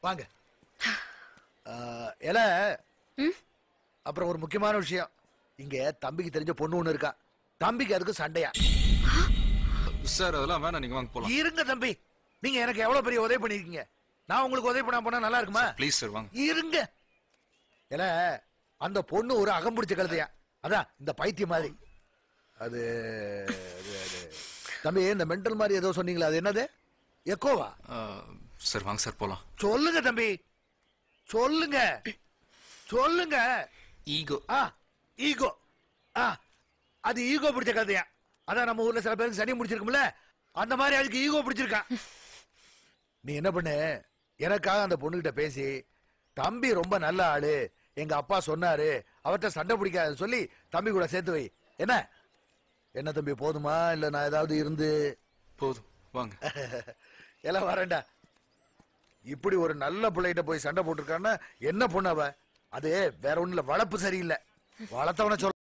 வாங்க. எல அப்புறம் ஒரு முக்கியமான விஷயம், இங்க தம்பிக்கு தெரிஞ்ச பொண்ணு ஒண்ணு இருக்கா. தம்பிக்கு அதுக்கு சண்டையா? சார் அதெல்லாம் வேணாம், நீங்க வாங்க போலாம். இருங்க தம்பி, நீங்க எனக்கு எவ்வளவு பெரிய உதவி பண்ணிருக்கீங்க. நான் உங்களுக்கு உதவி பண்ண போனா நல்லா இருக்குமா? ப்ளீஸ் சார் வாங்க. இருங்க. எல அந்த பொண்ணு ஒரு அகம்பிடிச்ச கழுதையா, அதான் இந்த பைத்தியம் மாதிரி. அது தம்பி, இந்த மென்டல் மாதிரி ஏதோ சொன்னீங்களா, அது என்னது? எக்கோவா? சார் வாங்க சார் போலாம். சொல்லுங்க தம்பி, சொல்லுங்க சொல்லுங்க. ஈகோ. ஈகோ. அது ஈகோ பிடிச்ச கதையா. அதான் நம்ம ஊர்ல சில பேருக்கு சனி முடிச்சிருக்கும்ல, அந்த மாதிரி அதுக்கு ஈகோ பிடிச்சிருக்கான். நீ என்ன பண்ணு, எனக்காக அந்த பொண்ணுகிட்ட பேசி, தம்பி ரொம்ப நல்ல ஆளு, எங்க அப்பா சொன்னாரு, அவர்கிட்ட சண்டை பிடிக்காது சொல்லி தம்பி கூட சேர்த்து வை. என்ன என்ன தம்பி, போதுமா இல்ல நான் ஏதாவது இருந்து? போதும், வாங்க. எல்லாம் வரேன்டா. இப்படி ஒரு நல்ல பிள்ளைகிட்ட போய் சண்டை போட்டிருக்கான்னா என்ன பொண்ணு அவ? அது வேற ஒண்ணுல வளர்ப்பு சரியில்லை. வளர்த்தவன சொல்ல